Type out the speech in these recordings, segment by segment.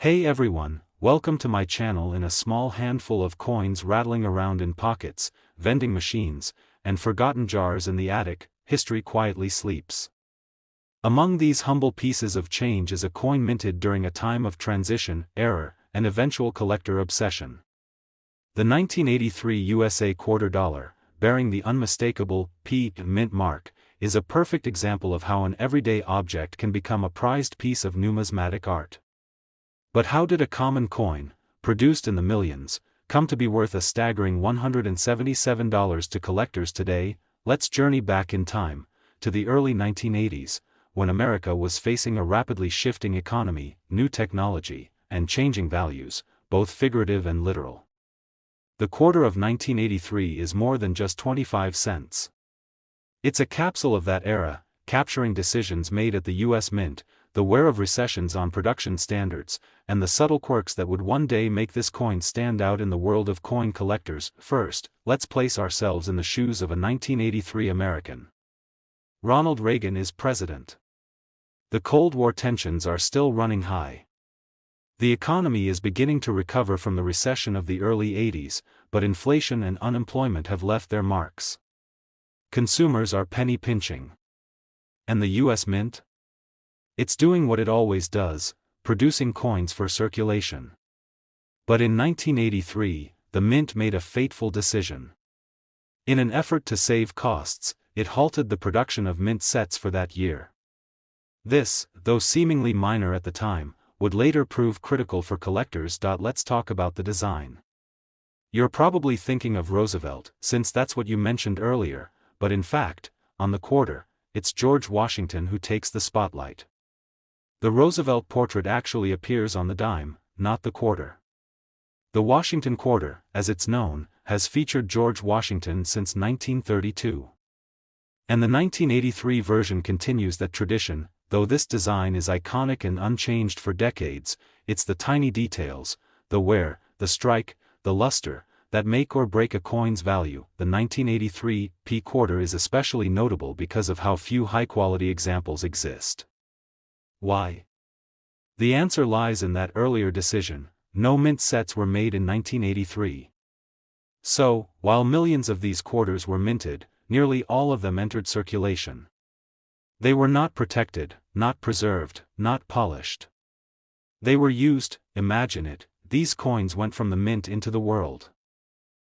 Hey everyone, welcome to my channel. In a small handful of coins rattling around in pockets, vending machines, and forgotten jars in the attic, history quietly sleeps. Among these humble pieces of change is a coin minted during a time of transition, error, and eventual collector obsession. The 1983 USA quarter dollar, bearing the unmistakable P mint mark, is a perfect example of how an everyday object can become a prized piece of numismatic art. But how did a common coin, produced in the millions, come to be worth a staggering $177 to collectors today? Let's journey back in time, to the early 1980s, when America was facing a rapidly shifting economy, new technology, and changing values, both figurative and literal. The quarter of 1983 is more than just 25 cents. It's a capsule of that era, capturing decisions made at the U.S. Mint, the wear of recessions on production standards, and the subtle quirks that would one day make this coin stand out in the world of coin collectors. First, let's place ourselves in the shoes of a 1983 American. Ronald Reagan is president. The Cold War tensions are still running high. The economy is beginning to recover from the recession of the early 80s, but inflation and unemployment have left their marks. Consumers are penny pinching. And the U.S. Mint? It's doing what it always does, producing coins for circulation. But in 1983, the Mint made a fateful decision. In an effort to save costs, it halted the production of mint sets for that year. This, though seemingly minor at the time, would later prove critical for collectors. Let's talk about the design. You're probably thinking of Roosevelt, since that's what you mentioned earlier, but in fact, on the quarter, it's George Washington who takes the spotlight. The Roosevelt portrait actually appears on the dime, not the quarter. The Washington quarter, as it's known, has featured George Washington since 1932. And the 1983 version continues that tradition. Though this design is iconic and unchanged for decades, it's the tiny details, the wear, the strike, the luster, that make or break a coin's value. The 1983 P quarter is especially notable because of how few high-quality examples exist. Why? The answer lies in that earlier decision: no mint sets were made in 1983. So, while millions of these quarters were minted, nearly all of them entered circulation. They were not protected, not preserved, not polished. They were used. Imagine it, these coins went from the mint into the world.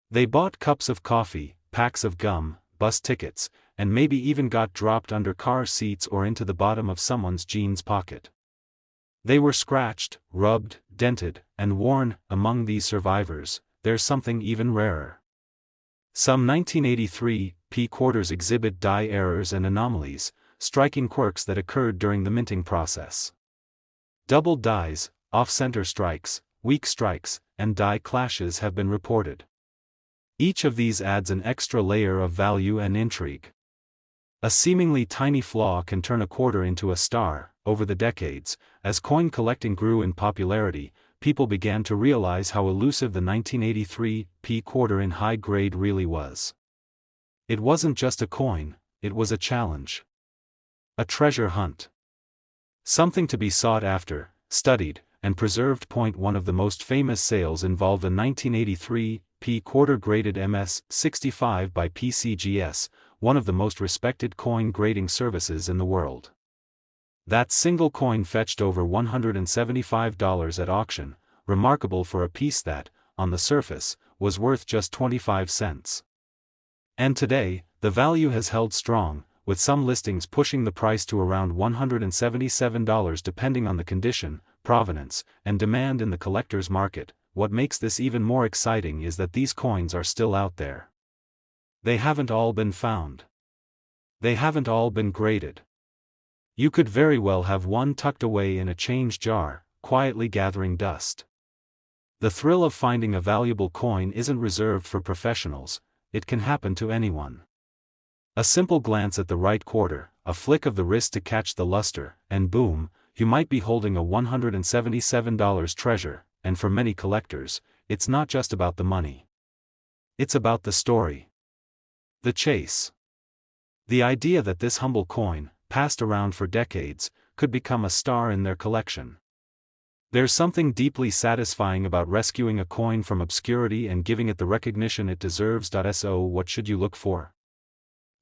They bought cups of coffee, packs of gum, bus tickets, and maybe even got dropped under car seats or into the bottom of someone's jeans pocket. They were scratched, rubbed, dented, and worn. Among these survivors, there's something even rarer. Some 1983 P quarters exhibit die errors and anomalies, striking quirks that occurred during the minting process. Doubled dies, off-center strikes, weak strikes, and die clashes have been reported. Each of these adds an extra layer of value and intrigue. A seemingly tiny flaw can turn a quarter into a star. Over the decades, as coin collecting grew in popularity, people began to realize how elusive the 1983 P quarter in high grade really was. It wasn't just a coin, it was a challenge. A treasure hunt. Something to be sought after, studied, and preserved. One of the most famous sales involved a 1983 P quarter graded MS-65 by PCGS, one of the most respected coin grading services in the world. That single coin fetched over $175 at auction, remarkable for a piece that, on the surface, was worth just 25 cents. And today, the value has held strong, with some listings pushing the price to around $177 depending on the condition, provenance, and demand in the collector's market. What makes this even more exciting is that these coins are still out there. They haven't all been found. They haven't all been graded. You could very well have one tucked away in a change jar, quietly gathering dust. The thrill of finding a valuable coin isn't reserved for professionals, it can happen to anyone. A simple glance at the right quarter, a flick of the wrist to catch the luster, and boom, you might be holding a $177 treasure. And for many collectors, it's not just about the money. It's about the story. The chase. The idea that this humble coin, passed around for decades, could become a star in their collection. There's something deeply satisfying about rescuing a coin from obscurity and giving it the recognition it deserves. So, what should you look for?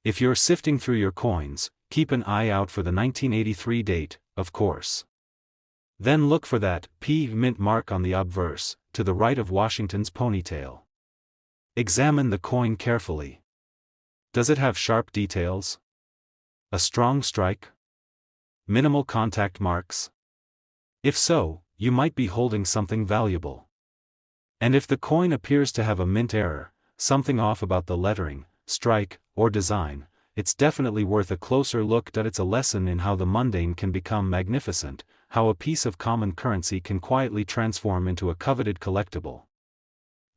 If you're sifting through your coins, keep an eye out for the 1983 date, of course. Then look for that P mint mark on the obverse, to the right of Washington's ponytail. Examine the coin carefully. Does it have sharp details? A strong strike? Minimal contact marks? If so, you might be holding something valuable. And if the coin appears to have a mint error, something off about the lettering, strike, or design, it's definitely worth a closer look. It's a lesson in how the mundane can become magnificent, how a piece of common currency can quietly transform into a coveted collectible.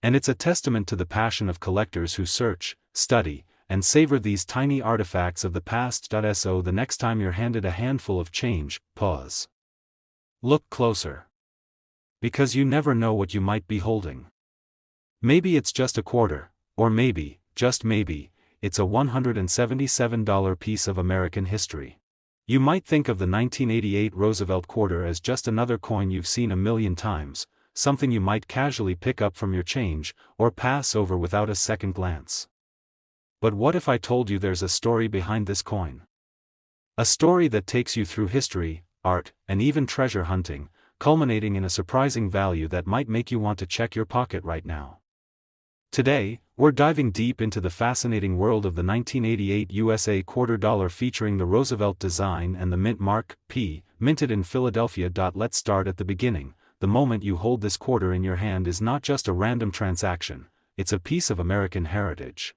And it's a testament to the passion of collectors who search, study, and savor these tiny artifacts of the past. So the next time you're handed a handful of change, pause. Look closer. Because you never know what you might be holding. Maybe it's just a quarter, or maybe, just maybe, it's a $177 piece of American history. You might think of the 1988 Roosevelt quarter as just another coin you've seen a million times, something you might casually pick up from your change, or pass over without a second glance. But what if I told you there's a story behind this coin? A story that takes you through history, art, and even treasure hunting, culminating in a surprising value that might make you want to check your pocket right now. Today, we're diving deep into the fascinating world of the 1988 USA quarter dollar featuring the Roosevelt design and the mint mark, P, minted in Philadelphia. Let's start at the beginning. The moment you hold this quarter in your hand is not just a random transaction, it's a piece of American heritage.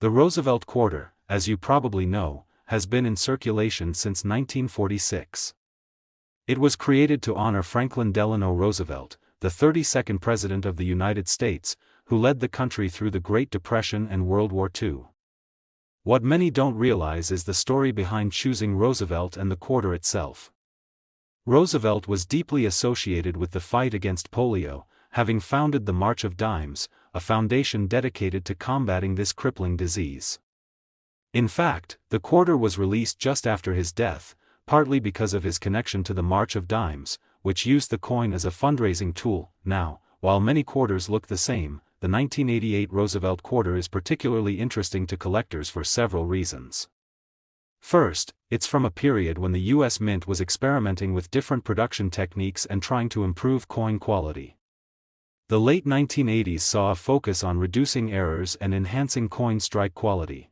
The Roosevelt quarter, as you probably know, has been in circulation since 1946. It was created to honor Franklin Delano Roosevelt, the 32nd President of the United States, who led the country through the Great Depression and World War II. What many don't realize is the story behind choosing Roosevelt and the quarter itself. Roosevelt was deeply associated with the fight against polio, having founded the March of Dimes, a foundation dedicated to combating this crippling disease. In fact, the quarter was released just after his death, partly because of his connection to the March of Dimes, which used the coin as a fundraising tool. Now, while many quarters look the same, the 1988 Roosevelt quarter is particularly interesting to collectors for several reasons. First, it's from a period when the U.S. Mint was experimenting with different production techniques and trying to improve coin quality. The late 1980s saw a focus on reducing errors and enhancing coin strike quality.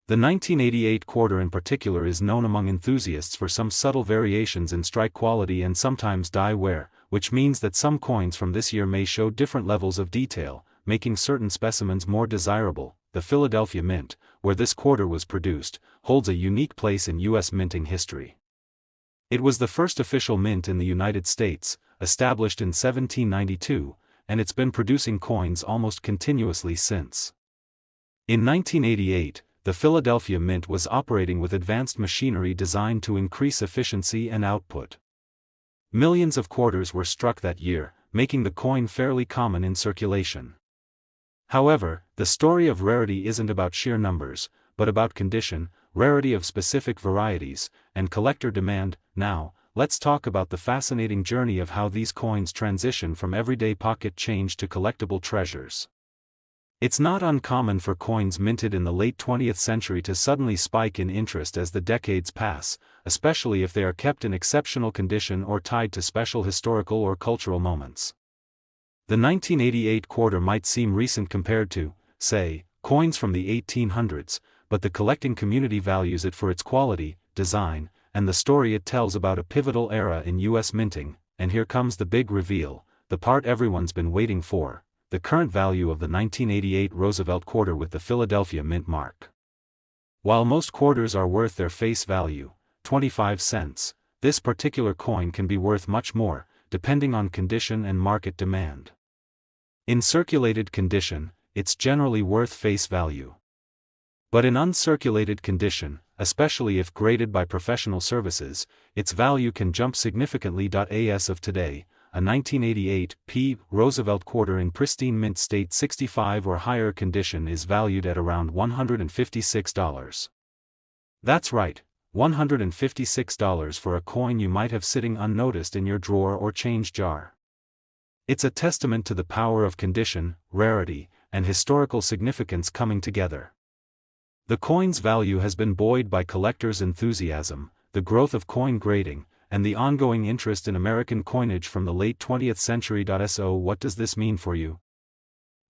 The 1988 quarter in particular is known among enthusiasts for some subtle variations in strike quality and sometimes die wear, which means that some coins from this year may show different levels of detail, making certain specimens more desirable. The Philadelphia Mint, where this quarter was produced, holds a unique place in U.S. minting history. It was the first official mint in the United States, established in 1792, and it's been producing coins almost continuously since. In 1988, the Philadelphia Mint was operating with advanced machinery designed to increase efficiency and output. Millions of quarters were struck that year, making the coin fairly common in circulation. However, the story of rarity isn't about sheer numbers, but about condition, rarity of specific varieties, and collector demand. Now, let's talk about the fascinating journey of how these coins transition from everyday pocket change to collectible treasures. It's not uncommon for coins minted in the late 20th century to suddenly spike in interest as the decades pass, especially if they are kept in exceptional condition or tied to special historical or cultural moments. The 1988 quarter might seem recent compared to, say, coins from the 1800s, but the collecting community values it for its quality, design, and the story it tells about a pivotal era in U.S. minting. And here comes the big reveal, the part everyone's been waiting for. The current value of the 1988 Roosevelt quarter with the Philadelphia Mint mark. While most quarters are worth their face value, 25 cents, this particular coin can be worth much more, depending on condition and market demand. In circulated condition, it's generally worth face value. But in uncirculated condition, especially if graded by professional services, its value can jump significantly. As of today, a 1988 P. Roosevelt quarter in pristine mint state 65 or higher condition is valued at around $156. That's right, $156 for a coin you might have sitting unnoticed in your drawer or change jar. It's a testament to the power of condition, rarity, and historical significance coming together. The coin's value has been buoyed by collectors' enthusiasm, the growth of coin grading, and the ongoing interest in American coinage from the late 20th century. So what does this mean for you?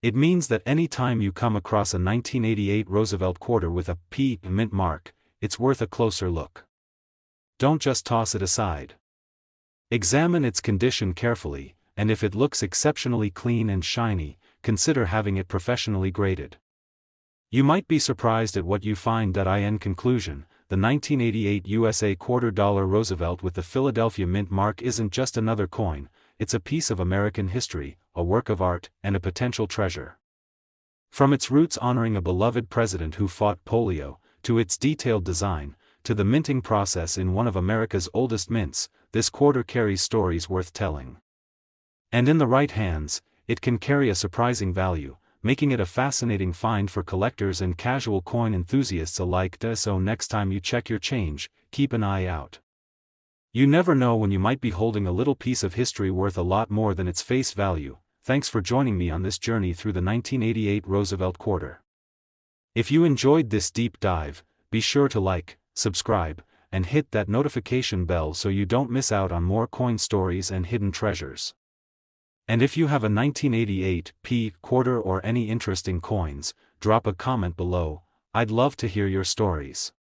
It means that any time you come across a 1988 Roosevelt quarter with a P mint mark, it's worth a closer look. Don't just toss it aside. Examine its condition carefully, and if it looks exceptionally clean and shiny, consider having it professionally graded. You might be surprised at what you find. In conclusion, the 1988 USA $quarter Roosevelt with the Philadelphia Mint mark isn't just another coin, it's a piece of American history, a work of art, and a potential treasure. From its roots honoring a beloved president who fought polio, to its detailed design, to the minting process in one of America's oldest mints, this quarter carries stories worth telling. And in the right hands, it can carry a surprising value, making it a fascinating find for collectors and casual coin enthusiasts alike. So next time you check your change, keep an eye out. You never know when you might be holding a little piece of history worth a lot more than its face value. Thanks for joining me on this journey through the 1988 Roosevelt quarter. If you enjoyed this deep dive, be sure to like, subscribe, and hit that notification bell so you don't miss out on more coin stories and hidden treasures. And if you have a 1988 P quarter or any interesting coins, drop a comment below. I'd love to hear your stories.